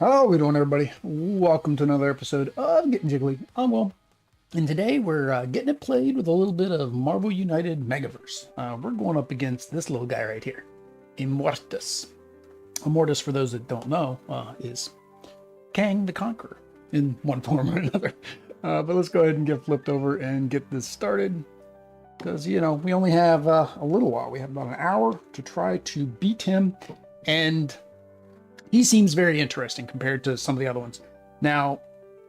How we doing, everybody? Welcome to another episode of Getting Jiggly. I'm Will, and today we're getting it played with a little bit of Marvel United Megaverse. We're going up against this little guy right here, Immortus. Immortus, for those that don't know, is Kang the Conqueror in one form or another. But let's go ahead and get flipped over and get this started, because we only have a little while. We have about an hour to try to beat him, and he seems very interesting compared to some of the other ones. Now,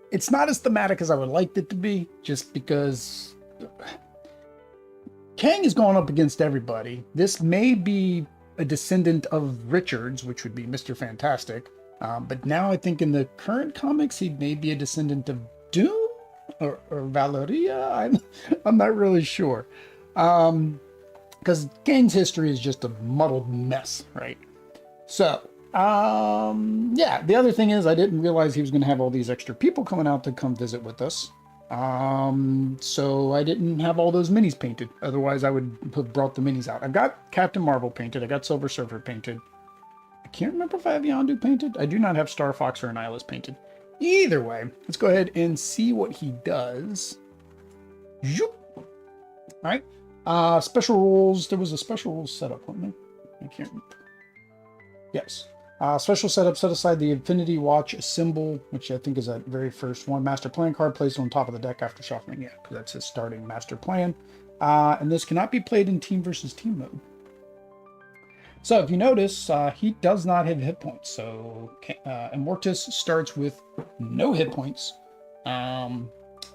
it's not as thematic as I would like it to be, just because Kang is going up against everybody. This may be a descendant of Richards, which would be Mr. Fantastic. But now I think in the current comics, he may be a descendant of Doom or Valeria. I'm not really sure. Because Kang's history is just a muddled mess, right? So, yeah, the other thing is I didn't realize he was going to have all these extra people coming out to come visit with us. So I didn't have all those minis painted. Otherwise, I would have brought the minis out. I've got Captain Marvel painted. I got Silver Surfer painted. I can't remember if I have Yondu painted. I do not have Star Fox or Annihilus painted. Either way, let's go ahead and see what he does. Zoop. All right. Special rules. There was a special rules setup, wasn't there? I can't remember. Yes. Special setup, set aside the Infinity Watch symbol, which I think is that very first one. Master plan card placed on top of the deck after shuffling. Yeah, because that's his starting master plan. And this cannot be played in team versus team mode. So if you notice, he does not have hit points. So Immortus starts with no hit points.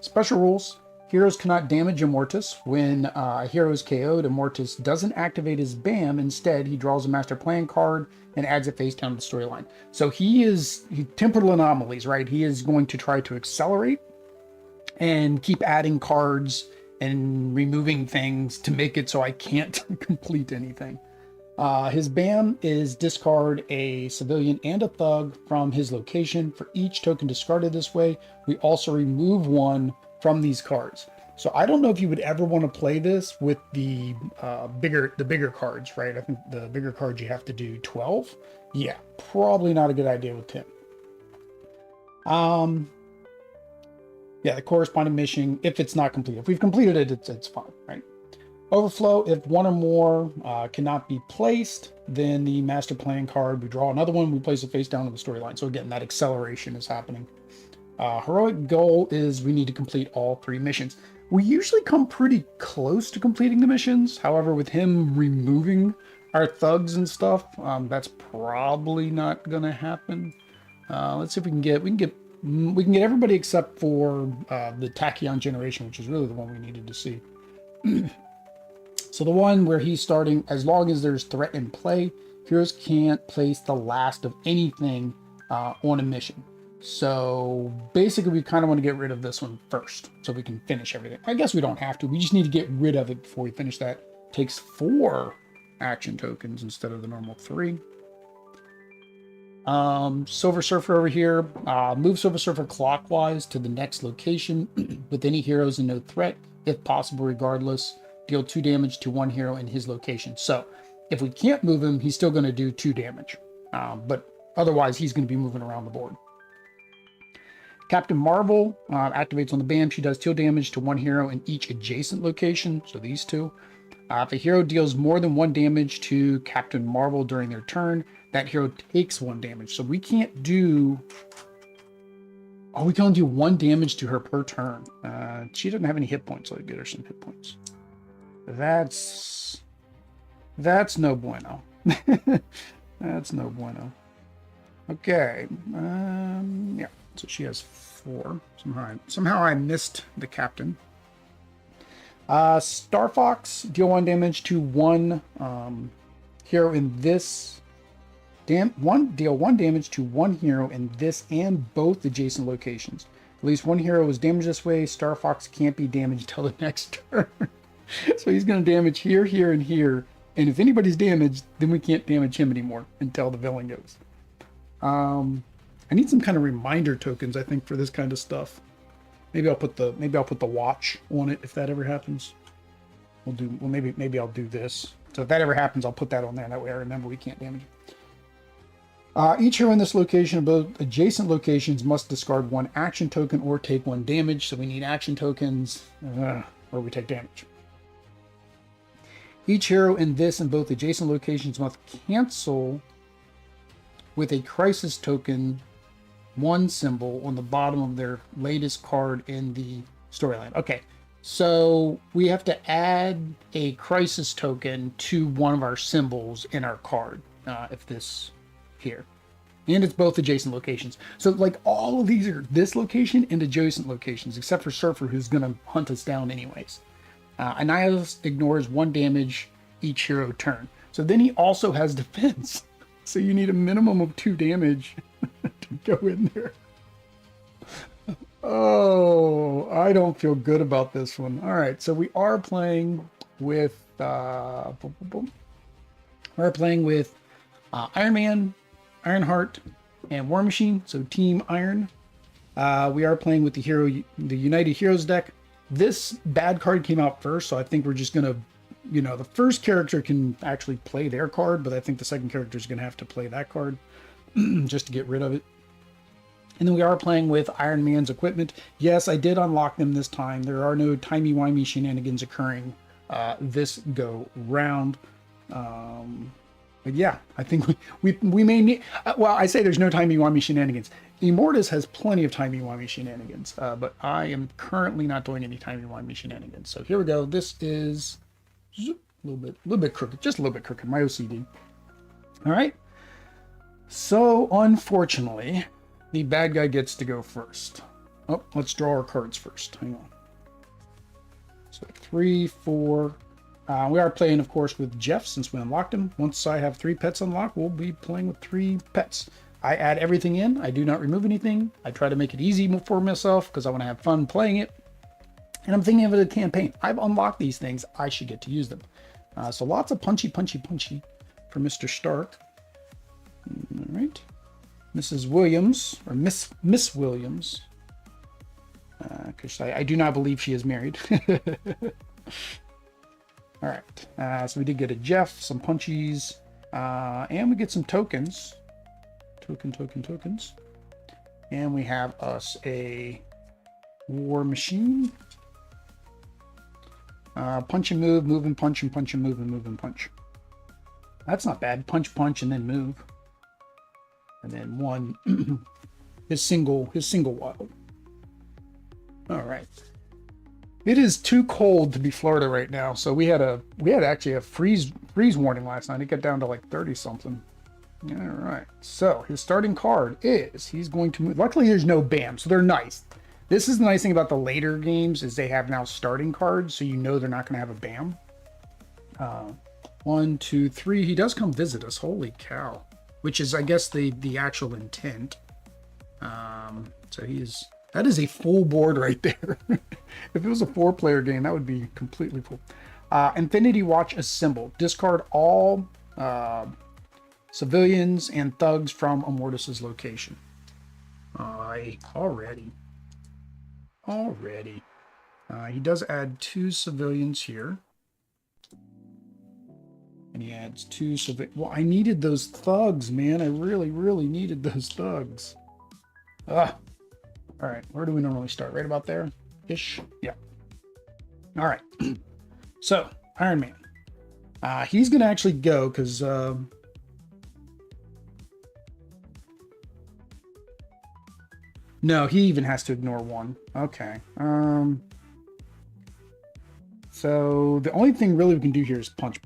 Special rules. Heroes cannot damage Immortus. When a hero is KO'd, Immortus doesn't activate his BAM. Instead, he draws a master plan card and adds it face down to the storyline. So he temporal anomalies, right? He is going to try to accelerate and keep adding cards and removing things to make it so I can't complete anything. His BAM is discard a civilian and a thug from his location. For each token discarded this way, we also remove one from these cards. So I don't know if you would ever want to play this with the bigger cards, right? I think the bigger cards you have to do 12. Yeah, probably not a good idea with him. Yeah, the corresponding mission, if it's not complete. If we've completed it, it's fine, right? Overflow, if one or more cannot be placed, then the master plan card, we draw another one, we place it face down to the storyline. So again, that acceleration is happening. Heroic goal is we need to complete all 3 missions. We usually come pretty close to completing the missions. However, with him removing our thugs and stuff, that's probably not gonna happen. Let's see if we can get everybody except for the Tachyon generation, which is really the one we needed to see. So the one where he's starting, as long as there's threat in play, heroes can't place the last of anything on a mission. So basically, we kind of want to get rid of this one first so we can finish everything. I guess we don't have to. We just need to get rid of it before we finish that. It takes 4 action tokens instead of the normal 3. Silver Surfer over here. Move Silver Surfer clockwise to the next location with any heroes and no threat, if possible, regardless. Deal 2 damage to one hero in his location. So if we can't move him, he's still going to do 2 damage. But otherwise, he's going to be moving around the board. Captain Marvel activates on the BAM. She does 2 damage to one hero in each adjacent location. So these 2. If a hero deals more than 1 damage to Captain Marvel during their turn, that hero takes 1 damage. So we can't do... Oh, we can only do 1 damage to her per turn. She doesn't have any hit points, so I'll get her some hit points. That's no bueno. That's no bueno. Okay. Yeah. So she has 4. Somehow I missed the captain. Star Fox, deal 1 damage to one hero in this. Deal 1 damage to one hero in this and both adjacent locations. At least one hero is damaged this way. Star Fox can't be damaged till the next turn. So he's going to damage here, here, and here. And if anybody's damaged, then we can't damage him anymore until the villain goes. I need some kind of reminder tokens, I think, for this kind of stuff. Maybe I'll put the watch on it if that ever happens. Maybe I'll do this. So if that ever happens, I'll put that on there. That way I remember we can't damage it. Each hero in this location and both adjacent locations must discard one action token or take one damage. So we need action tokens or we take damage. Each hero in this and both adjacent locations must cancel with a crisis token one symbol on the bottom of their latest card in the storyline. Okay, so we have to add a crisis token to one of our symbols in our card. If this here. And it's both adjacent locations. So like all of these are this location and adjacent locations, except for Surfer, who's going to hunt us down anyways. Annihilus ignores one damage each hero turn. So then he also has defense. So you need a minimum of 2 damage to go in there. Oh, I don't feel good about this one. All right, so we are playing with we're playing with Iron Man, Ironheart, and War Machine. So Team Iron. We are playing with the United Heroes deck. This bad card came out first, so I think we're just gonna, the first character can actually play their card, but I think the second character is gonna have to play that card just to get rid of it. And then we are playing with Iron Man's equipment. Yes, I did unlock them this time. There are no timey-wimey shenanigans occurring this go round. But yeah, I think we may need... well, I say there's no timey-wimey shenanigans. Immortus has plenty of timey-wimey shenanigans, but I am currently not doing any timey-wimey shenanigans. So here we go. This is a little bit crooked. Just a little bit crooked. My OCD. All right. So, unfortunately, the bad guy gets to go first. Oh, let's draw our cards first. Hang on. So 3, 4... we are playing, of course, with Jeff since we unlocked him. Once I have 3 pets unlocked, we'll be playing with 3 pets. I add everything in. I do not remove anything. I try to make it easy for myself because I want to have fun playing it. And I'm thinking of it as a campaign. I've unlocked these things. I should get to use them. So lots of punchy for Mr. Stark. All right. Mrs. Williams, or Miss Williams. Because I do not believe she is married. All right, so we did get a Jeff, some punchies, and we get some tokens. Tokens. And we have us a War Machine. Punch and move and punch and punch and move and move and punch. That's not bad. Punch, and then move. And then one, his single wild. All right. It is too cold to be Florida right now, so we had actually a freeze warning last night. It got down to like 30 something. All right, so his starting card is he's going to move. Luckily, there's no BAM, so they're nice. This is the nice thing about the later games is they have now starting cards, so you know they're not going to have a BAM. 1, 2, 3. He does come visit us. Holy cow! Which is, I guess, the actual intent. So that is a full board right there. If it was a 4-player game, that would be completely full. Infinity Watch Assemble. Discard all civilians and thugs from Immortus' location. Already. He does add 2 civilians here. And he adds 2 civilians. Well, I needed those thugs, man. I really needed those thugs. All right, where do we normally start? Right about there? Ish? Yeah. All right. So, Iron Man. He's going to actually go because... no, he even has to ignore 1. Okay. So, the only thing really we can do here is punch.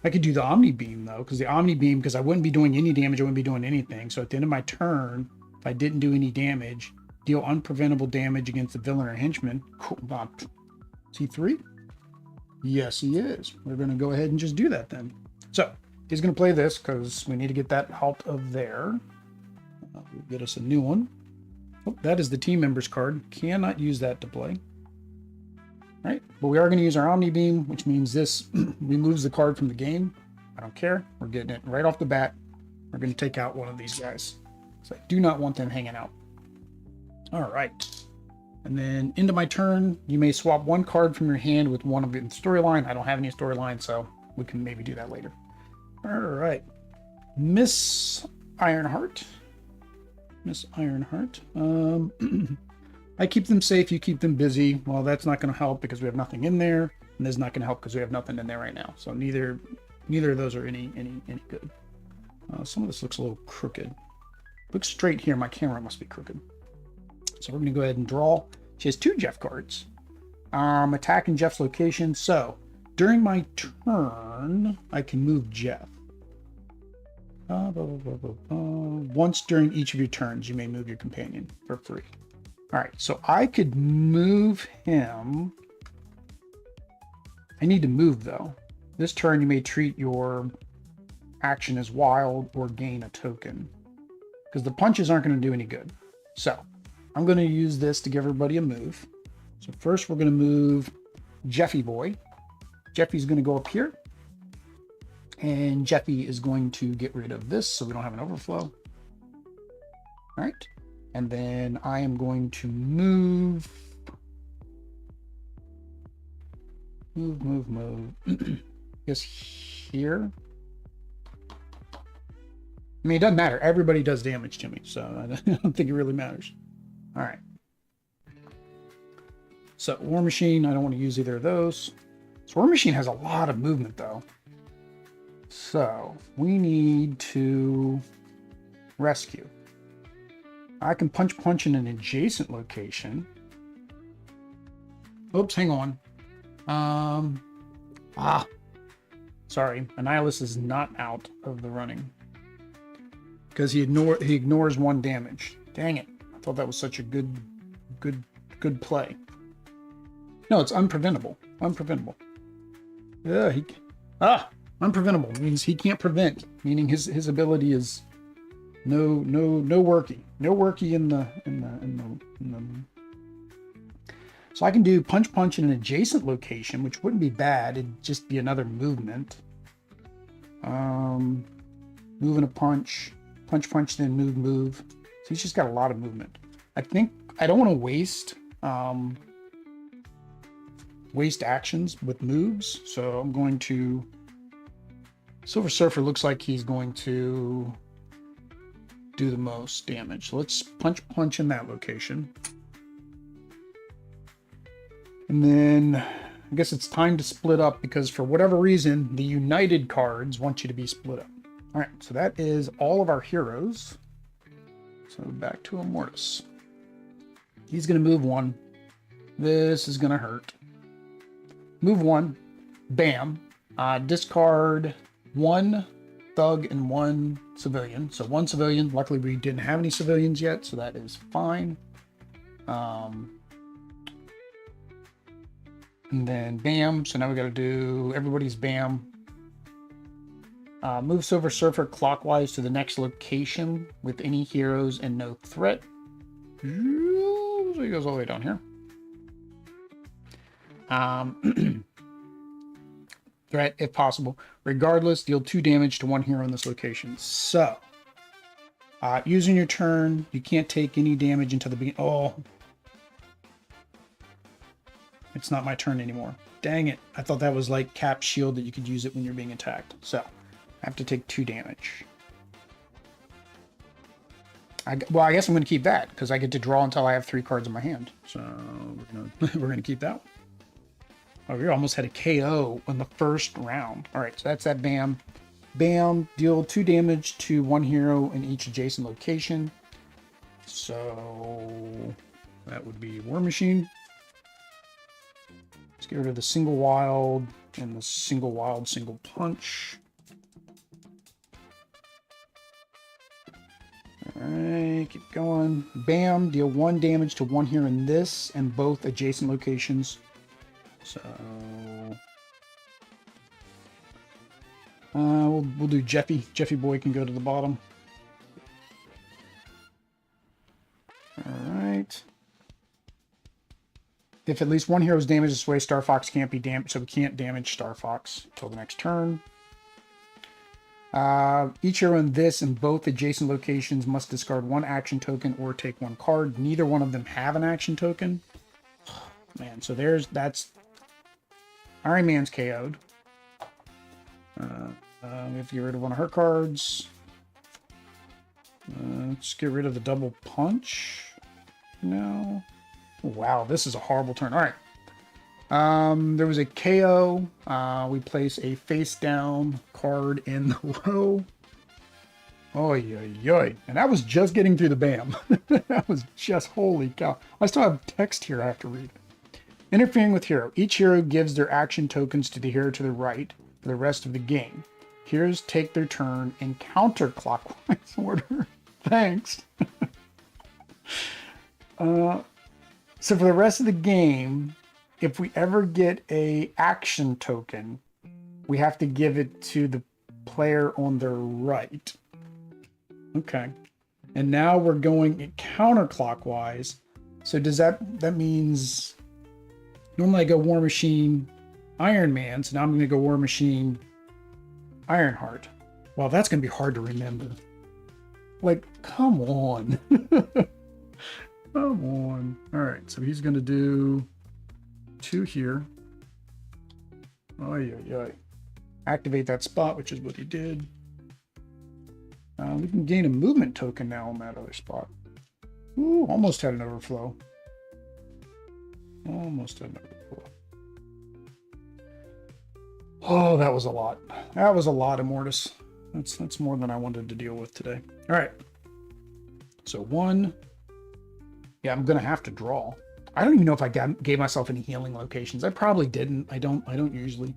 I could do the Omni Beam though, because I wouldn't be doing any damage, I wouldn't be doing anything. So at the end of my turn, if I didn't do any damage, deal unpreventable damage against the villain or henchman. Cool. Is he 3? Yes, he is. We're going to go ahead and just do that then. So he's going to play this because we need to get that out of there. We'll get us a new one. Oh, that is the team members card. Cannot use that to play. Right, but we are going to use our Omni Beam, which means this removes the card from the game. I don't care. We're getting it right off the bat. We're going to take out one of these guys. So I do not want them hanging out. All right. And then into my turn, you may swap 1 card from your hand with one of it in storyline. I don't have any storyline, so we can maybe do that later. All right. Miss Ironheart. Miss Ironheart. I keep them safe, you keep them busy. Well, that's not going to help because we have nothing in there, and this is not going to help because we have nothing in there right now. So neither of those are any good. Some of this looks a little crooked. Looks straight here. My camera must be crooked. So we're going to go ahead and draw. She has 2 Jeff cards. Attacking Jeff's location. So during my turn, I can move Jeff. Once during each of your turns, you may move your companion for free. All right, so I could move him. I need to move, though. This turn, you may treat your action as wild or gain a token, because the punches aren't going to do any good. So I'm going to use this to give everybody a move. So first, we're going to move Jeffy Boy. Jeffy's going to go up here. And Jeffy is going to get rid of this so we don't have an overflow. All right. And then I am going to move. Yes, here. I mean, it doesn't matter. Everybody does damage to me, so I don't think it really matters. All right. So War Machine, I don't want to use either of those. So War Machine has a lot of movement, though. So we need to rescue. I can punch in an adjacent location. Oops, hang on. Sorry, Annihilus is not out of the running because he ignores 1 damage. Dang it! I thought that was such a good play. No, it's unpreventable. Unpreventable. Yeah, unpreventable means he can't prevent. Meaning his ability is no worky in the. So I can do punch in an adjacent location, which wouldn't be bad. It'd just be another movement. Moving a punch, then move. So he's just got a lot of movement. I think I don't want to waste actions with moves, so I'm going to. Silver Surfer looks like he's going to do the most damage. So let's punch in that location. And then I guess it's time to split up because for whatever reason, the United cards want you to be split up. All right, so that is all of our heroes. So back to Immortus. He's going to move 1. This is going to hurt. Move 1. Bam. Discard 1 thug and 1 civilian. So 1 civilian. Luckily, we didn't have any civilians yet, so that is fine. And then bam. So now we got to do everybody's bam. Move Silver Surfer clockwise to the next location with any heroes and no threat. So he goes all the way down here. Threat if possible. Regardless, deal 2 damage to 1 hero in this location. So, using your turn, you can't take any damage until the beginning. Oh. It's not my turn anymore. Dang it. I thought that was like Cap's shield that you could use it when you're being attacked. So, I have to take 2 damage. Well, I guess I'm going to keep that because I get to draw until I have 3 cards in my hand. So, we're gonna keep that one. Oh, we almost had a KO in the first round. All right, so that's that bam. Bam, deal 2 damage to 1 hero in each adjacent location. So that would be War Machine. Let's get rid of the single wild and the single wild, single punch. All right, keep going. Bam, deal 1 damage to 1 hero in this and both adjacent locations. So we'll do Jeffy. Jeffy Boy can go to the bottom. All right. If at least 1 hero is damaged this way, Star Fox can't be damaged, so we can't damage Star Fox until the next turn. Each hero in this and both adjacent locations must discard 1 action token or take 1 card. Neither one of them have an action token. Man, so that's Iron Man's KO'd. We have to get rid of one of her cards. Let's get rid of the double punch. No. Wow, this is a horrible turn. All right. There was a KO. We place a face down card in the row. Oy, oy, oy. And that was just getting through the BAM. That was just, holy cow. I still have text here I have to read. Interfering with hero. Each hero gives their action tokens to the hero to the right for the rest of the game. Heroes take their turn in counterclockwise order. Thanks. So for the rest of the game, if we ever get a action token, we have to give it to the player on their right. Okay. And now we're going counterclockwise. So does that means normally I go War Machine, Iron Man, so now I'm going to go War Machine, Ironheart. Well, that's going to be hard to remember. Like, come on. Come on. All right, so he's going to do 2 here. Oy, oy, oy. Activate that spot, which is what he did. We can gain a movement token now on that other spot. Ooh, almost had an overflow. Almost had an overflow. Oh, that was a lot. That was a lot, Immortus. That's more than I wanted to deal with today. All right. So 1. Yeah, I'm gonna have to draw. I don't even know if I gave myself any healing locations. I probably didn't. I don't usually.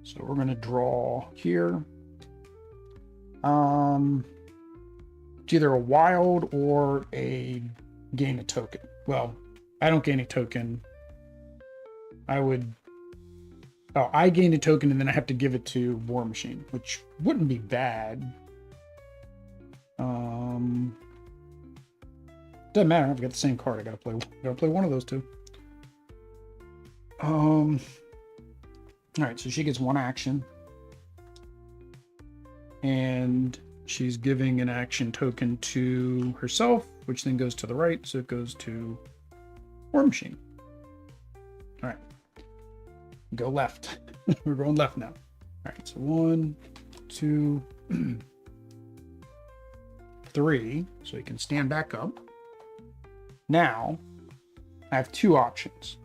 So we're gonna draw here. It's either a wild or a gain a token. Well, I don't gain a token. I gain a token and then I have to give it to War Machine, which wouldn't be bad. Doesn't matter. I've got the same card. I gotta play one of those two. All right, so she gets 1 action. And she's giving an action token to herself, which then goes to the right, so it goes to War Machine. All right. Go left. We're going left now. All right, so 1, 2, 3. So he can stand back up. Now, I have 2 options.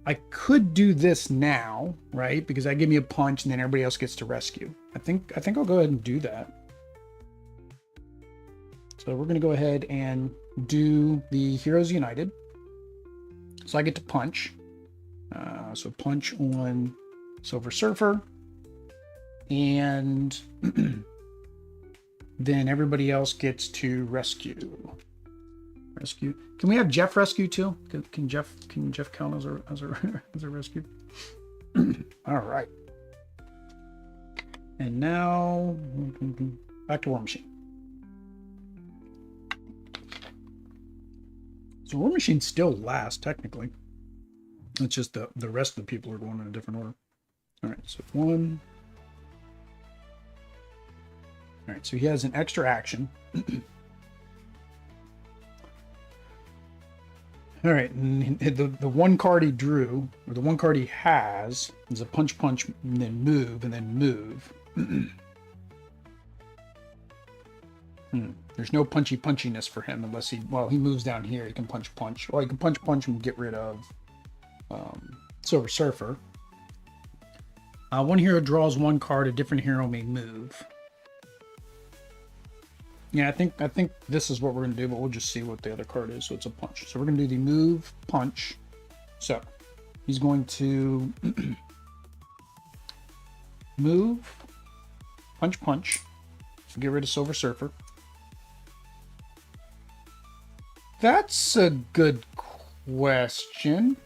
I could do this now, right? Because that gives me a punch and then everybody else gets to rescue. I think I'll go ahead and do that. So we're going to go ahead and do the Heroes United. So I get to punch. So punch on Silver Surfer. And then everybody else gets to rescue. Rescue. Can we have Jeff rescue too? Can Jeff count as a rescue? All right. And now back to War Machine. So War Machine still last technically. It's just the rest of the people are going in a different order. All right. So 1. All right. So he has an extra action. All right, and the 1 card he drew, or the 1 card he has, is a punch, and then move, There's no punchiness for him unless he moves down here. He can punch. Well, he can punch and get rid of Silver Surfer. 1 hero draws 1 card. A different hero may move. Yeah, I think this is what we're going to do, but we'll just see what the other card is. So it's a punch. So we're going to do the move, punch. So he's going to move, punch. So get rid of Silver Surfer. That's a good question.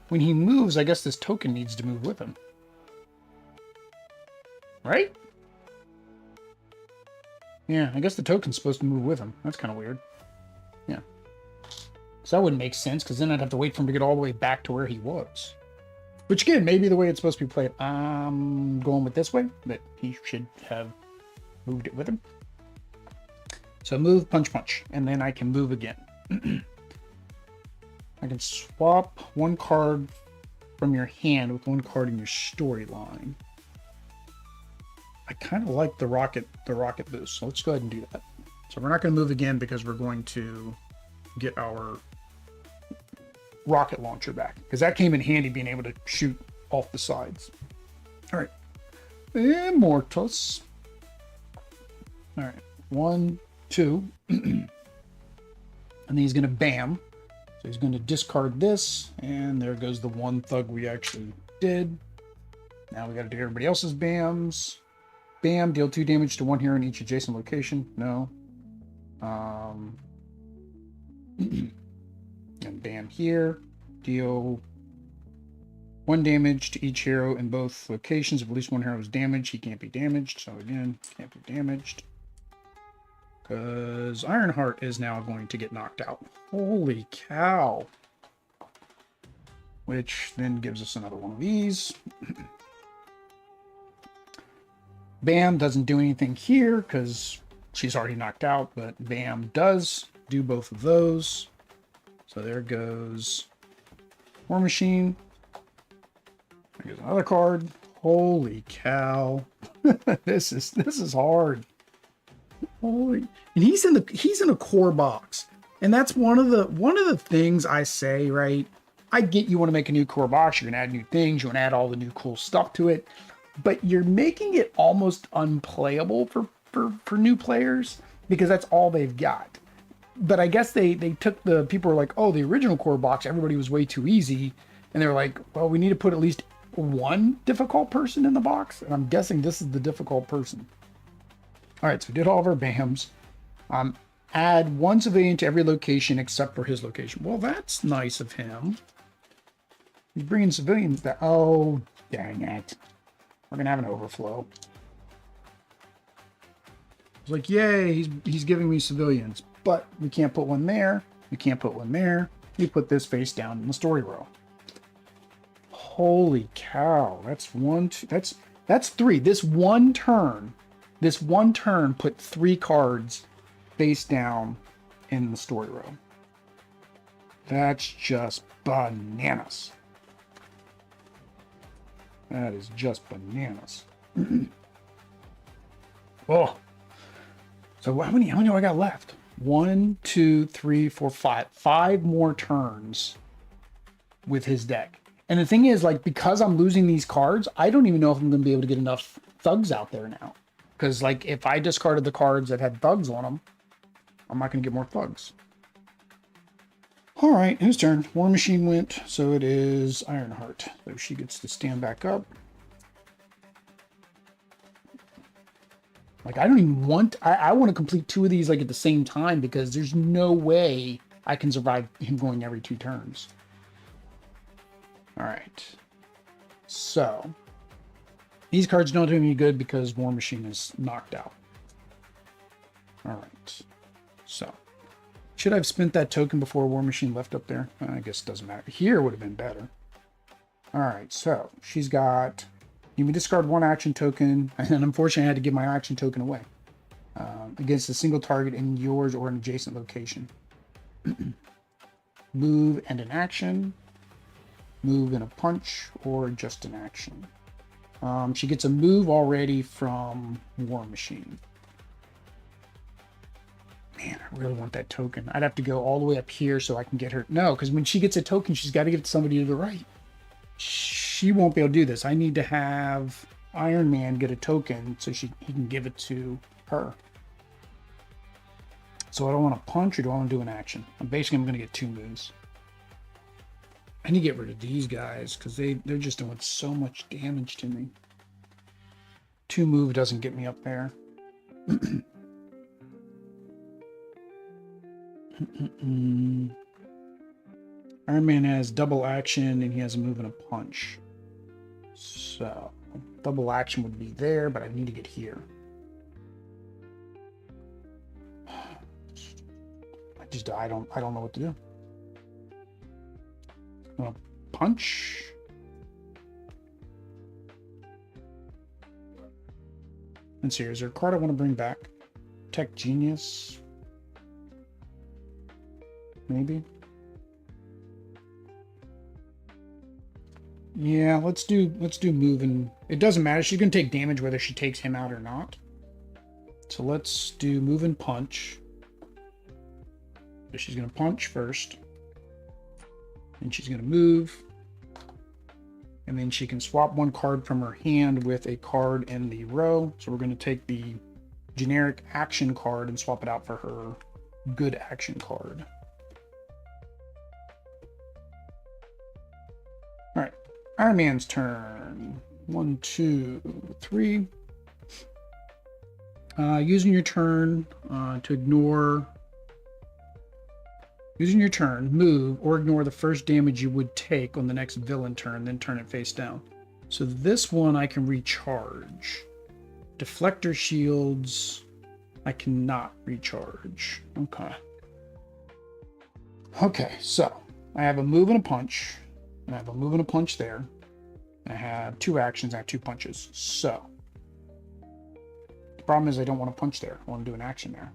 When he moves, I guess this token needs to move with him. Right? Yeah, I guess the token's supposed to move with him. That's kind of weird. Yeah. So that wouldn't make sense, because then I'd have to wait for him to get all the way back to where he was. Which, again, maybe the way it's supposed to be played. I'm going with this way, but he should have moved it with him. So move, punch, and then I can move again. I can swap 1 card from your hand with 1 card in your storyline. I kind of like the rocket boost. So let's go ahead and do that. So we're not going to move again because we're going to get our rocket launcher back, because that came in handy being able to shoot off the sides. All right, Immortus. All right, 1, 2, and then he's going to bam. So he's going to discard this, and there goes the one thug we actually did. Now we got to do everybody else's bams. Bam, deal 2 damage to 1 hero in each adjacent location. No. And bam here. Deal 1 damage to each hero in both locations. If at least 1 hero is damaged, he can't be damaged. So again, can't be damaged. Because Ironheart is now going to get knocked out. Holy cow. Which then gives us another one of these. Bam doesn't do anything here because she's already knocked out, but Bam does do both of those. So there goes War Machine. There goes another card. Holy cow. This is hard. Holy, and he's in a core box. And that's one of the things I say, right? I get you want to make a new core box, you're gonna add new things, you want to add all the new cool stuff to it, but you're making it almost unplayable for new players because that's all they've got. But I guess they took the people were like, oh, the original core box, everybody was way too easy, and they're like, well, we need to put at least one difficult person in the box, and I'm guessing this is the difficult person. All right, so we did all of our BAMs. Add 1 civilian to every location except for his location. Well, that's nice of him. He's bringing civilians back. Oh, dang it. We're going to have an overflow. It's like, yay, he's giving me civilians. But we can't put one there. We can't put one there. We put this face down in the story row. Holy cow. That's 1, 2, that's 3. This one turn put 3 cards face down in the story row. That's just bananas. That is just bananas. Oh. So how many do I got left? 1, 2, 3, 4, 5. 5 more turns with his deck. And the thing is, like, because I'm losing these cards, I don't even know if I'm going to be able to get enough thugs out there now. Because, like, if I discarded the cards that had thugs on them, I'm not going to get more thugs. All right, whose turn? War Machine went, so it is Ironheart. So she gets to stand back up. Like, I don't even want... I want to complete 2 of these, like, at the same time, because there's no way I can survive him going every 2 turns. All right. So... these cards don't do me good because War Machine is knocked out. All right. So, should I have spent that token before War Machine left up there? I guess it doesn't matter. Here would have been better. All right. So, she's got... you may discard 1 action token, and unfortunately I had to give my action token away. Against a single target in yours or an adjacent location. Move and an action. Move and a punch, or just an action. She gets a move already from War Machine. Man, I really want that token. I'd have to go all the way up here so I can get her. No, because when she gets a token, she's got to give it to somebody to the right. She won't be able to do this. I need to have Iron Man get a token so he can give it to her. So I don't want to punch, or do I want to do an action? I'm going to get 2 moves. I need to get rid of these guys because they're just doing so much damage to me. 2 move doesn't get me up there. Iron Man has double action and he has a move and a punch. So double action would be there, but I need to get here. I don't know what to do. I'm gonna punch. Let's see, is there a card I want to bring back? Tech Genius? Maybe? Yeah, let's do move, and it doesn't matter. She's gonna take damage whether she takes him out or not. So let's do move and punch. So she's gonna punch first, and she's gonna move, and then she can swap one card from her hand with a card in the row. So we're gonna take the generic action card and swap it out for her good action card. All right, Iron Man's turn. 1, 2, 3. Using your turn to ignore. Using your turn, move or ignore the first damage you would take on the next villain turn, then turn it face down. So this one I can recharge. Deflector shields, I cannot recharge. Okay. Okay, so I have a move and a punch, and I have a move and a punch there. And I have 2 actions, I have 2 punches. So the problem is I don't want to punch there. I want to do an action there.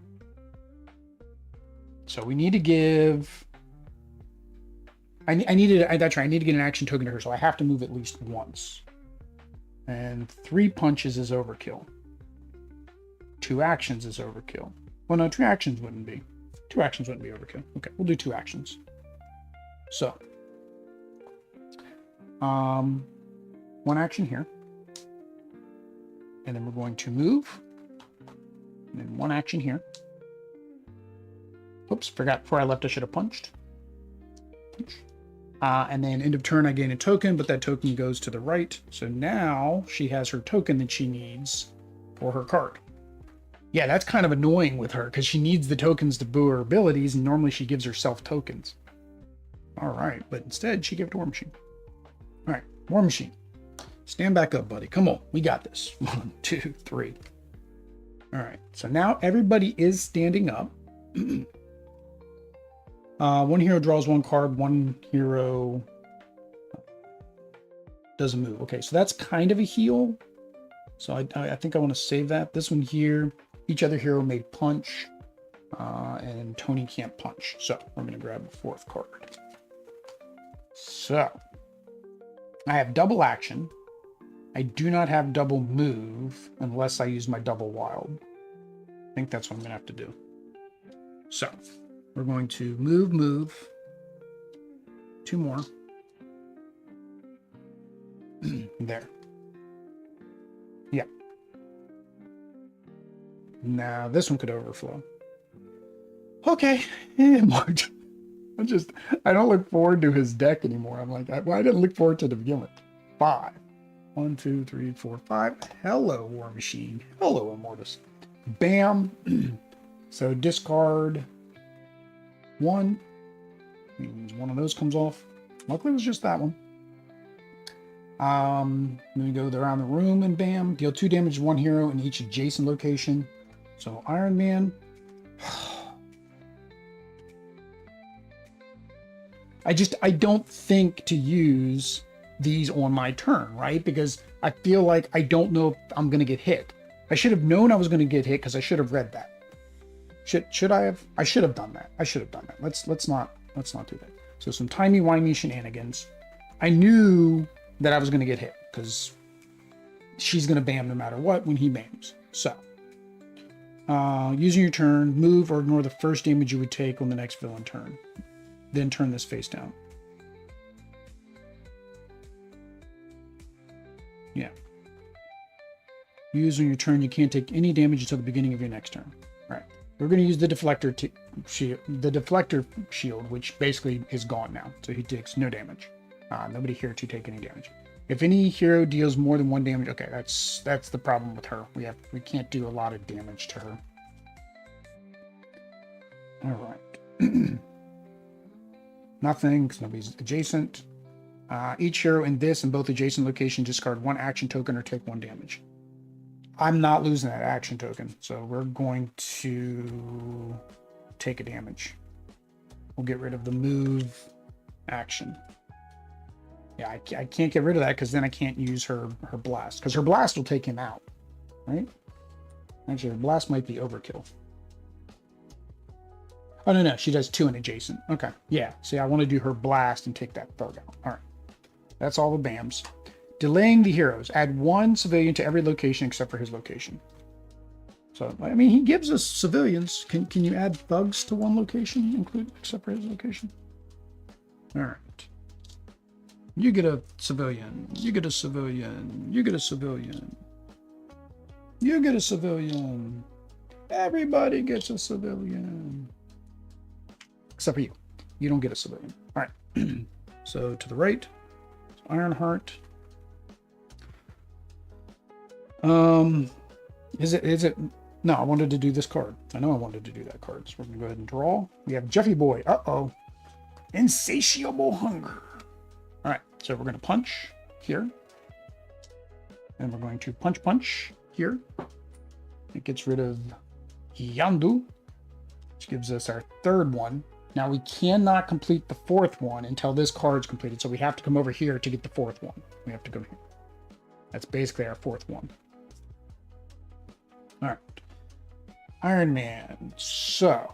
So we need to give. That's right. I need to get an action token to her, so I have to move at least once. And 3 punches is overkill. 2 actions is overkill. Well, no, 2 actions wouldn't be. 2 actions wouldn't be overkill. Okay, we'll do 2 actions. So, 1 action here, and then we're going to move, and then 1 action here. Oops, forgot before I left I should have punched. Punch. And then end of turn I gain a token, but that token goes to the right. So now she has her token that she needs for her card. Yeah, that's kind of annoying with her because she needs the tokens to boo her abilities, and normally she gives herself tokens. All right, but instead she gave it to War Machine. All right, War Machine. Stand back up, buddy. Come on, we got this. 1, 2, 3. All right, so now everybody is standing up. 1 hero draws 1 card, 1 hero doesn't move. Okay, so that's kind of a heal. So I think I want to save that. This one here, each other hero may punch, and Tony can't punch. So we're going to grab the 4th card. So I have double action. I do not have double move unless I use my double wild. I think that's what I'm going to have to do. So we're going to move. 2 more. There. Yeah. Now this one could overflow. Okay. March. I don't look forward to his deck anymore. I'm like, well, I didn't look forward to the begin with. 5. 1, 2, 3, 4, 5. Hello, War Machine. Hello, Immortus. Bam. So discard 1. Means 1 of those comes off. Luckily, it was just that one. Then we go around the room and bam. Deal 2 damage to 1 hero in each adjacent location. So Iron Man. I don't think to use these on my turn, right? Because I feel like I don't know if I'm going to get hit. I should have known I was going to get hit because I should have read that. Should I have? I should have done that. Let's not do that. So some timey-wimey shenanigans. I knew that I was going to get hit because she's going to bam no matter what when he bams. So using your turn, move or ignore the first damage you would take on the next villain turn. Then turn this face down. Yeah. Using your turn, you can't take any damage until the beginning of your next turn. All right. We're going to use the deflector shield, which basically is gone now. So he takes no damage. Nobody here to take any damage. If any hero deals more than 1 damage, okay, that's the problem with her. We can't do a lot of damage to her. All right. Nothing, because nobody's adjacent. Each hero in this and both adjacent locations discard 1 action token or take 1 damage. I'm not losing that action token, so we're going to take a damage. We'll get rid of the move action. Yeah, I can't get rid of that because then I can't use her blast, because her blast will take him out, right? Actually, her blast might be overkill. Oh, no, she does 2 in adjacent. Okay, yeah. See, I want to do her blast and take that thug out. All right. That's all the BAMs. Delaying the heroes. Add 1 civilian to every location except for his location. So, I mean, he gives us civilians. Can you add thugs to 1 location, except for his location? All right. You get a civilian. You get a civilian. You get a civilian. You get a civilian. Everybody gets a civilian. Except for you. You don't get a civilian. All right. So, to the right, Ironheart. Is it? No, I wanted to do this card. I know I wanted to do that card. So we're gonna go ahead and draw. We have Jeffy Boy. Uh-oh. Insatiable hunger. All right, so we're gonna punch here. And we're going to punch here. It gets rid of Yandu, which gives us our 3rd one. Now we cannot complete the 4th one until this card's completed. So we have to come over here to get the 4th one. We have to go here. That's basically our 4th one. All right. Iron Man. So,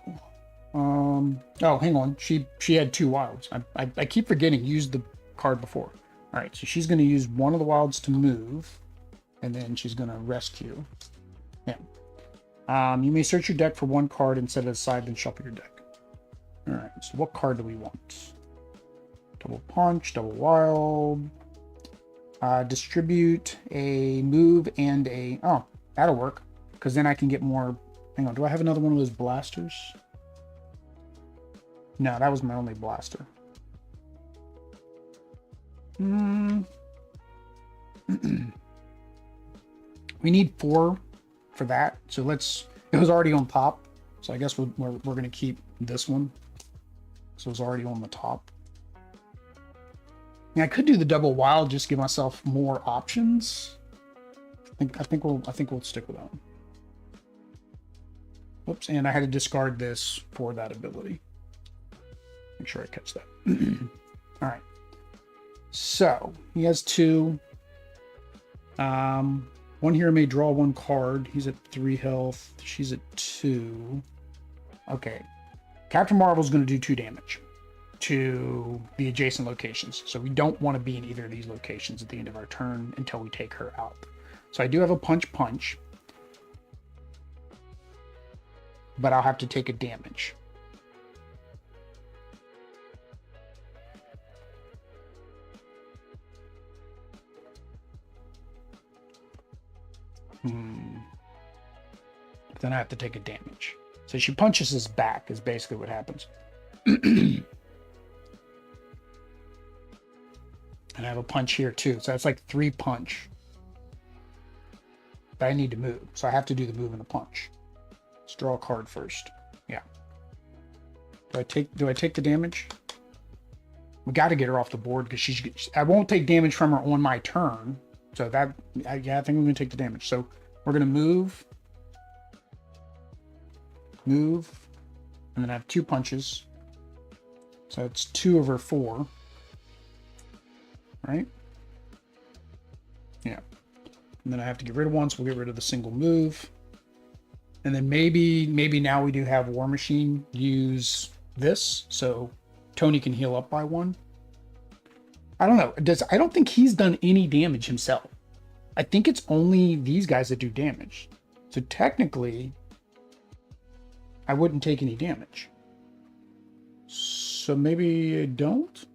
oh, hang on. She had 2 wilds. I keep forgetting. Used the card before. All right. So she's going to use one of the wilds to move, and then she's going to rescue him. You may search your deck for 1 card and set it aside, then shuffle your deck. All right. So what card do we want? Double punch, double wild. Distribute a move and a. Oh, that'll work. Because then I can get more. Hang on, do I have another one of those blasters? No, that was my only blaster. We need 4 for that. So let's. It was already on top. So I guess we're going to keep this one. So it's already on the top. Yeah, I could do the double wild, just give myself more options. I think we'll stick with that one. Whoops, and I had to discard this for that ability. Make sure I catch that. All right. So he has 2. 1 hero may draw 1 card. He's at 3 health. She's at 2. Okay. Captain Marvel's going to do 2 damage to the adjacent locations. So we don't want to be in either of these locations at the end of our turn until we take her out. So I do have a punch. But I'll have to take a damage. Then I have to take a damage. So she punches us back is basically what happens. And I have a punch here too. So that's like 3 punch. But I need to move. So I have to do the move and the punch. Let's draw a card first. Yeah. Do I take the damage? We got to get her off the board because I won't take damage from her on my turn. So that, yeah, I think I'm going to take the damage. So we're going to move, and then I have 2 punches. So it's 2 over 4, right? Yeah. And then I have to get rid of 1, so we'll get rid of the single move. And then maybe now we do have War Machine use this, so Tony can heal up by 1. I don't know. I don't think he's done any damage himself. I think it's only these guys that do damage. So technically, I wouldn't take any damage. So maybe I don't?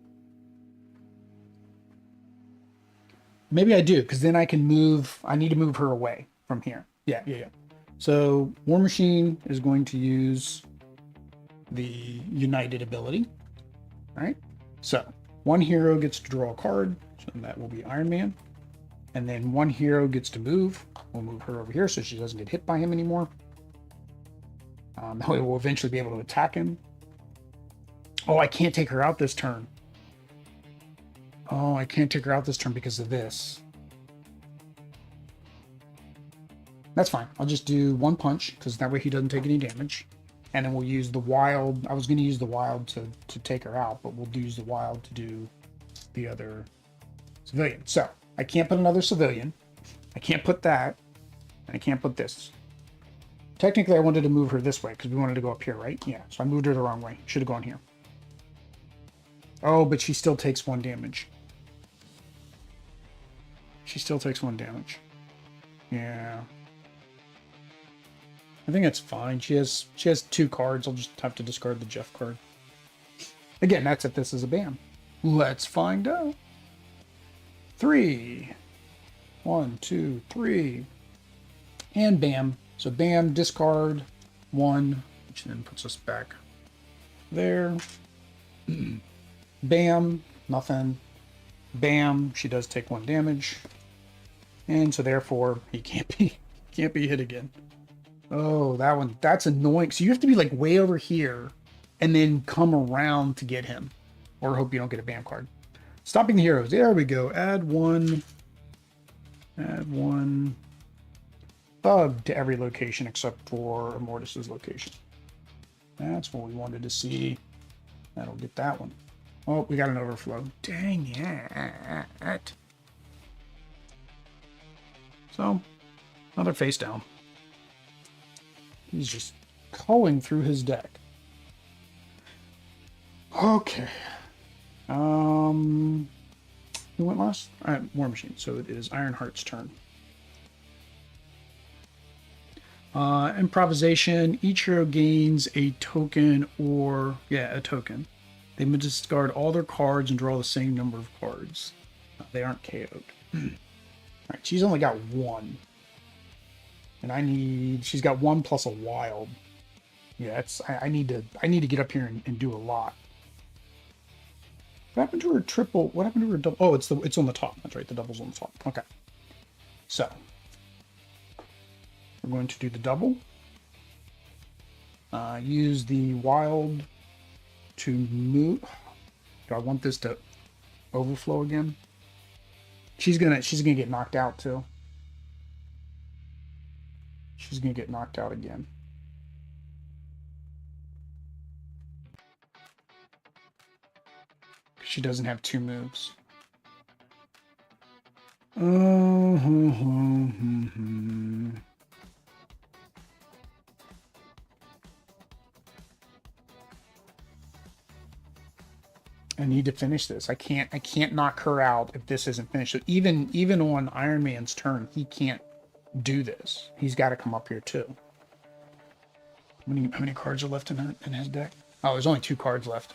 Maybe I do, because then I can move. I need to move her away from here. Yeah. So War Machine is going to use the United ability. All right. So 1 hero gets to draw a card. So that will be Iron Man. And then 1 hero gets to move. We'll move her over here so she doesn't get hit by him anymore. That way we'll eventually be able to attack him. Oh, I can't take her out this turn. Oh, I can't take her out this turn because of this. That's fine. I'll just do 1 punch because that way he doesn't take any damage. And then we'll use the wild. I was going to use the wild to take her out, but we'll use the wild to do the other civilian. So I can't put another civilian. I can't put that. And I can't put this. Technically, I wanted to move her this way because we wanted to go up here, right? Yeah, so I moved her the wrong way. Should have gone here. Oh, but she still takes 1 damage. She still takes 1 damage. Yeah. I think that's fine. She has 2 cards. I'll just have to discard the Jeff card. Again, that's if this is a BAM. Let's find out. 3. 1, 2, 3. And BAM. So BAM, discard 1, which then puts us back there. BAM, nothing. BAM, she does take 1 damage. And so therefore he can't be hit again. Oh, that one, that's annoying. So you have to be like way over here and then come around to get him. Or hope you don't get a BAM card. Stopping the heroes. There we go. Add one thug to every location except for Immortus's location. That's what we wanted to see. That'll get that one. Oh, we got an overflow. Dang it. So, another face down. He's just culling through his deck. Okay. Who went last? All right, War Machine. So it is Ironheart's turn. Improvisation. Each hero gains a token a token. They may discard all their cards and draw the same number of cards. They aren't KO'd. Alright, she's only got 1. And she's got 1 plus a wild. Yeah, I need to get up here and do a lot. What happened to her triple? What happened to her double? Oh, it's on the top. That's right, the double's on the top. Okay. So we're going to do the double. Use the wild to move. Do I want this to overflow again? She's gonna get knocked out too. She's gonna get knocked out again. She doesn't have 2 moves. I need to finish this. I can't knock her out if this isn't finished. So even on Iron Man's turn, he can't do this. He's got to come up here too. How many cards are left in his deck? Oh, there's only 2 cards left.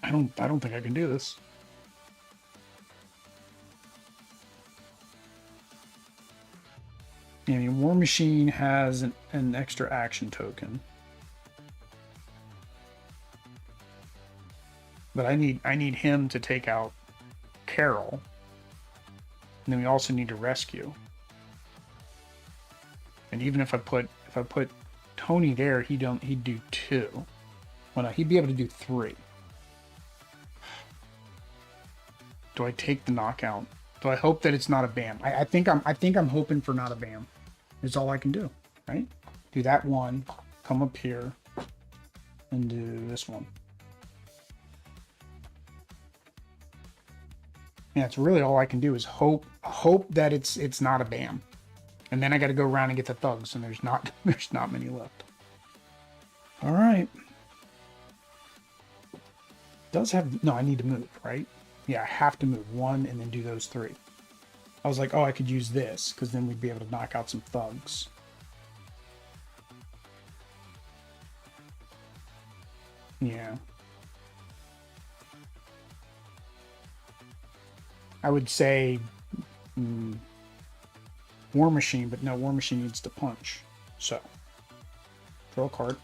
I don't think I can do this. I mean, War Machine has an extra action token. But I need him to take out Carol. And then we also need to rescue. And even if I put Tony there, he'd do 2. Well, no, he'd be able to do 3. Do I take the knockout? Do I hope that it's not a BAM? I think I'm hoping for not a BAM. It's all I can do, right? Do that one, come up here, and do this one. Yeah, it's really all I can do is hope that it's not a BAM. And then I got to go around and get the thugs, and there's not many left. All right. I need to move, right? Yeah, I have to move 1 and then do those 3. I was like, oh, I could use this because then we'd be able to knock out some thugs. Yeah. I would say War Machine, but no, War Machine needs to punch. So, draw a card.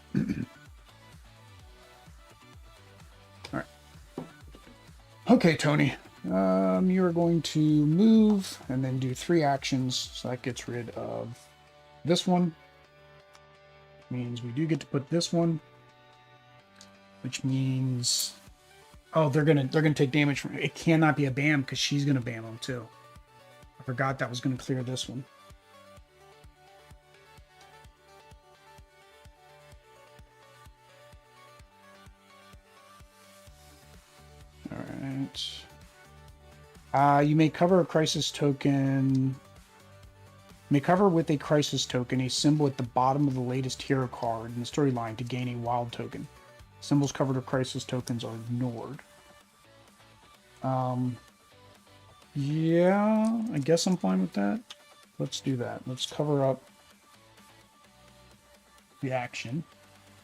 Alright. Okay, Tony. You're going to move and then do 3 actions. So that gets rid of this one. Means we do get to put this one. Which means... Oh, they're gonna take damage from it. It cannot be a BAM because she's gonna BAM them too. I forgot that was gonna clear this one. All right. You may cover a crisis token. May cover with a crisis token a symbol at the bottom of the latest hero card in the storyline to gain a wild token. Symbols covered with crisis tokens are ignored. Yeah, I guess I'm fine with that. Let's do that. Let's cover up the action.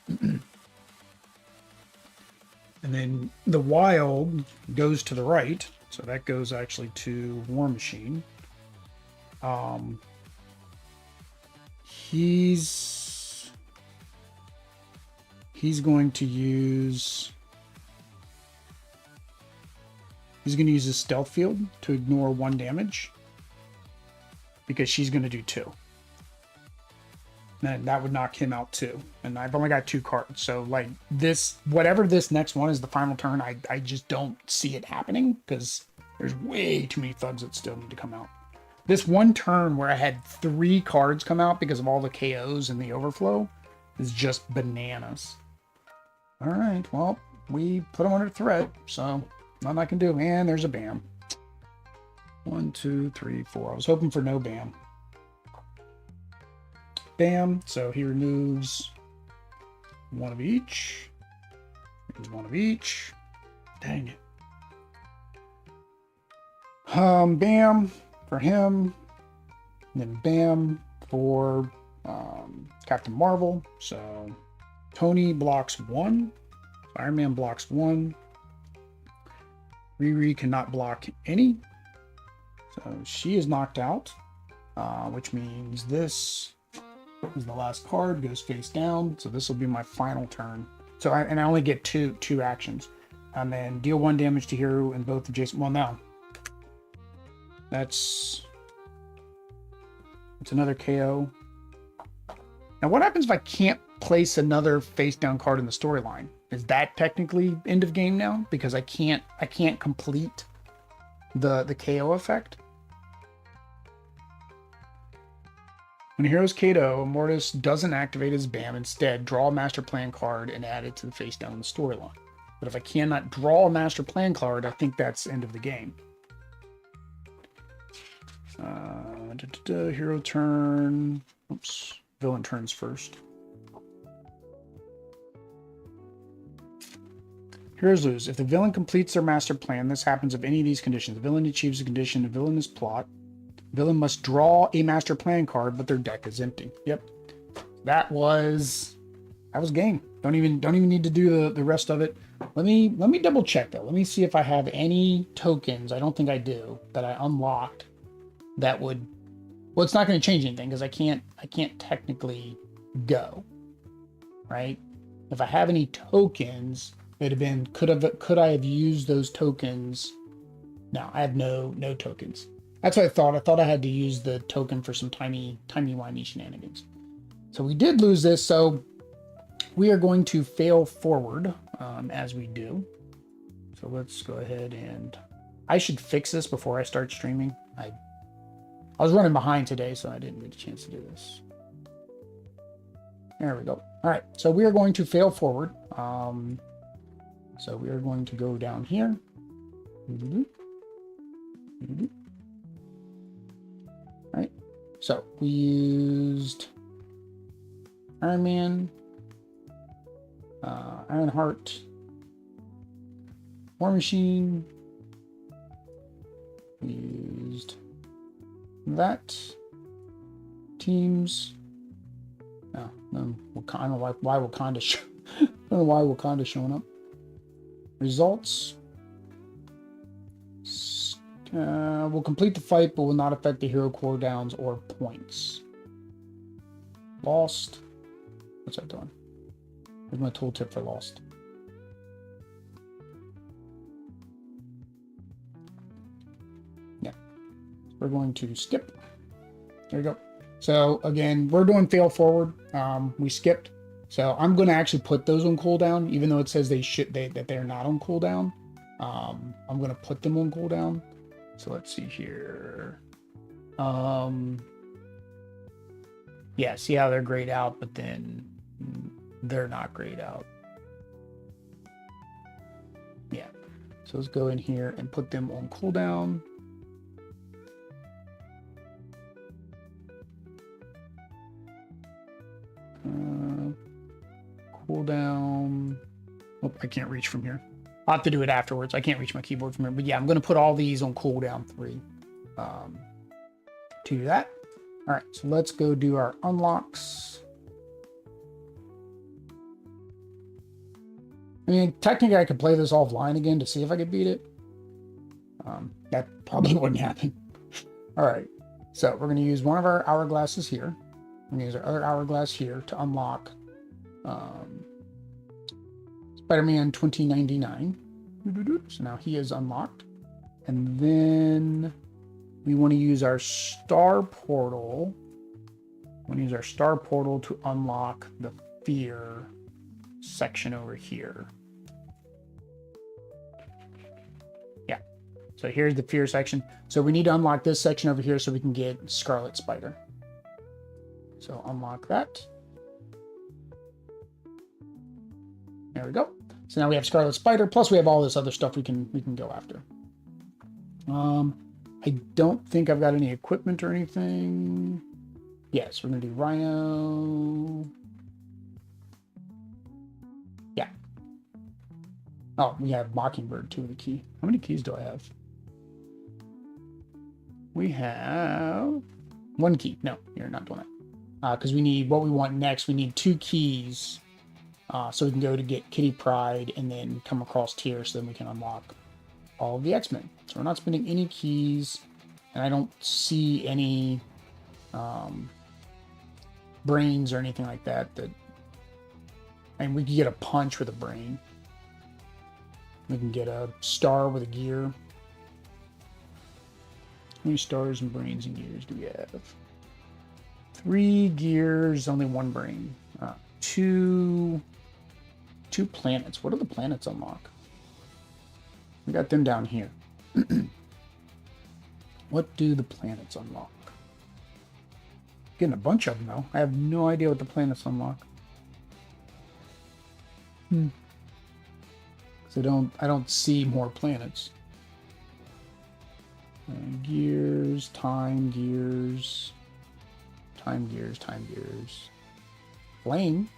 And then the wild goes to the right. So that goes actually to War Machine. He's going to use his stealth field to ignore 1 damage because she's going to do 2. And that would knock him out too. And I've only got 2 cards. So like this, whatever this next one is, the final turn, I just don't see it happening because there's way too many thugs that still need to come out. This one turn where I had 3 cards come out because of all the KOs and the overflow is just bananas. All right, well, we put him under threat, so nothing I can do. And there's a bam. 1, 2, 3, 4. I was hoping for no bam. Bam. So he removes 1 of each. Here's 1 of each. Dang it. Bam for him. And then bam for Captain Marvel. So Tony blocks 1. Iron Man blocks 1. Riri cannot block any. So she is knocked out, which means this is the last card, goes face down. So this will be my final turn. So I only get two actions. And then deal 1 damage to hero and both adjacent. Well, no. That's another KO. Now what happens if I can't place another face down card in the storyline? Is that technically end of game now? Because I can't complete the KO effect. When heroes KO, Immortus doesn't activate his BAM. Instead, draw a master plan card and add it to the face down in the storyline. But if I cannot draw a master plan card, I think that's end of the game. Hero turn. Oops. Villain turns first. Heroes lose. If the villain completes their master plan, this happens if any of these conditions. The villain achieves a condition, the villainous plot. The villain must draw a master plan card, but their deck is empty. Yep. That was game. Don't even need to do the rest of it. Let me double check though. Let me see if I have any tokens. I don't think I do that I unlocked that would. Well, it's not going to change anything because I can't technically go. Right? If I have any tokens, it'd have been could I have used those tokens? No, I have no tokens. That's what I thought. I thought I had to use the token for some timey-wimey shenanigans. So we did lose this, so we are going to fail forward as we do. So let's go ahead and... I should fix this before I start streaming. I was running behind today, so I didn't get a chance to do this. There we go. All right, so we are going to fail forward. So we are going to go down here. Right. So we used Iron Man, Ironheart, War Machine. We used that. Teams. No, Wakanda. I don't know why Wakanda. I don't know why Wakanda's showing up. Results. Will complete the fight, but will not affect the hero cooldowns or points. Lost. What's that doing? Here's my tooltip for lost. Yeah. We're going to skip. There you go. So again, we're doing fail forward. We skipped. So I'm going to actually put those on cooldown, even though it says that they're not on cooldown. I'm going to put them on cooldown. So let's see here. Yeah, see how they're grayed out, but then they're not grayed out. Yeah. So let's go in here and put them on cooldown. Cooldown. Oh, I can't reach from here. I'll have to do it afterwards. I can't reach my keyboard from here. But yeah, I'm going to put all these on cooldown 3 to do that. All right, so let's go do our unlocks. I mean, technically I could play this offline again to see if I could beat it. That probably wouldn't happen. All right, so we're going to use one of our hourglasses here. We're going to use our other hourglass here to unlock Spider-Man 2099. So now he is unlocked. And then we want to use our star portal. We want to use our star portal to unlock the fear section over here. Yeah. So here's the fear section. So we need to unlock this section over here so we can get Scarlet Spider. So unlock that. There we go. So now we have Scarlet Spider, plus we have all this other stuff we can go after. I don't think I've got any equipment or anything. Yes, we're gonna do Rhino. Yeah. Oh, we have Mockingbird too, the key. How many keys do I have? We have 1 key. No, you're not doing that. Because we need what we want next. We need 2 keys. So we can go to get Kitty Pryde and then come across here so then we can unlock all of the X-Men. So we're not spending any keys, and I don't see any brains or anything like that. I mean, we can get a punch with a brain. We can get a star with a gear. How many stars and brains and gears do we have? 3 gears, only 1 brain. 2 planets. What do the planets unlock? We got them down here. What do the planets unlock? Getting a bunch of them though. I have no idea what the planets unlock. Because I don't see more planets. Gears, time gears, time gears, time gears. Flame.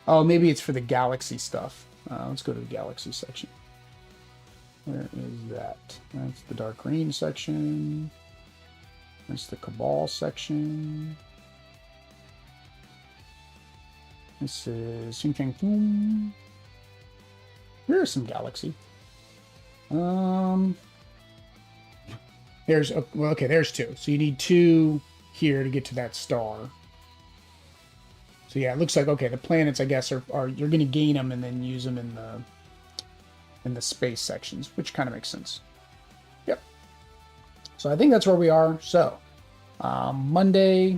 Oh, maybe it's for the galaxy stuff. Let's go to the galaxy section. Where is that? That's the dark green section. That's the Cabal section. This is Xing Fang Foom. Here's some galaxy. There's well, okay, there's 2. So you need 2 here to get to that star. So yeah, it looks like, okay, the planets, I guess, are you're going to gain them and then use them in the space sections, which kind of makes sense. Yep. So I think that's where we are. So Monday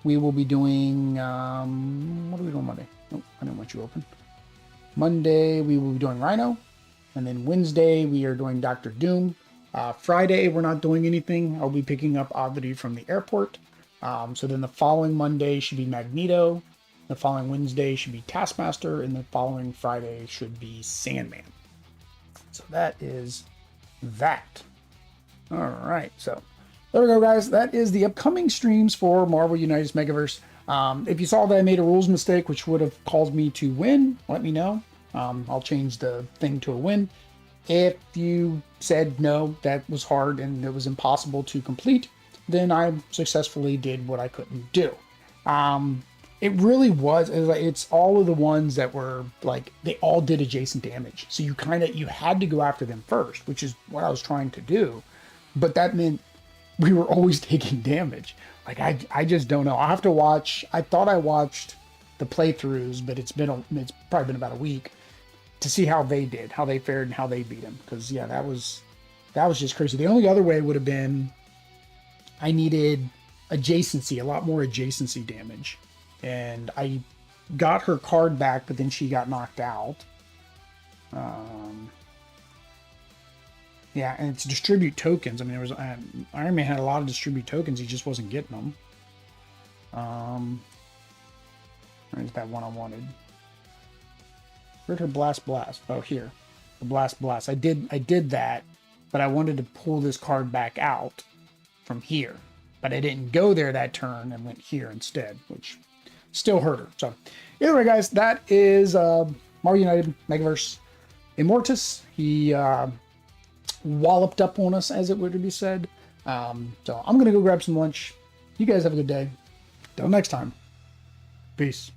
we will be doing what are we doing Monday? Oh, I didn't want you open. Monday we will be doing Rhino, and then Wednesday we are doing Doctor Doom. Friday we're not doing anything. I'll be picking up Oddity from the airport. So then the following Monday should be Magneto. The following Wednesday should be Taskmaster, and the following Friday should be Sandman. So that is that. All right, so there we go, guys. That is the upcoming streams for Marvel United Megaverse. If you saw that I made a rules mistake, which would have caused me to win, let me know. I'll change the thing to a win. If you said no, that was hard and it was impossible to complete, then I successfully did what I couldn't do. It really was. It's all of the ones that were like, they all did adjacent damage. So you had to go after them first, which is what I was trying to do. But that meant we were always taking damage. Like, I just don't know. I'll have to watch. I thought I watched the playthroughs, but it's probably been about a week to see how they did, how they fared, and how they beat him. Because yeah, that was just crazy. The only other way would have been I needed adjacency, a lot more adjacency damage. And I got her card back, but then she got knocked out. Yeah, and it's distribute tokens. I mean, Iron Man had a lot of distribute tokens. He just wasn't getting them. Where's that one I wanted? Where'd her blast? Oh, here. The blast. I did that, but I wanted to pull this card back out from here. But I didn't go there that turn and went here instead, which still hurt her. So either way, guys, that is Marvel United Megaverse Immortus. He walloped up on us, as it would be said. So I'm going to go grab some lunch. You guys have a good day. Till next time. Peace.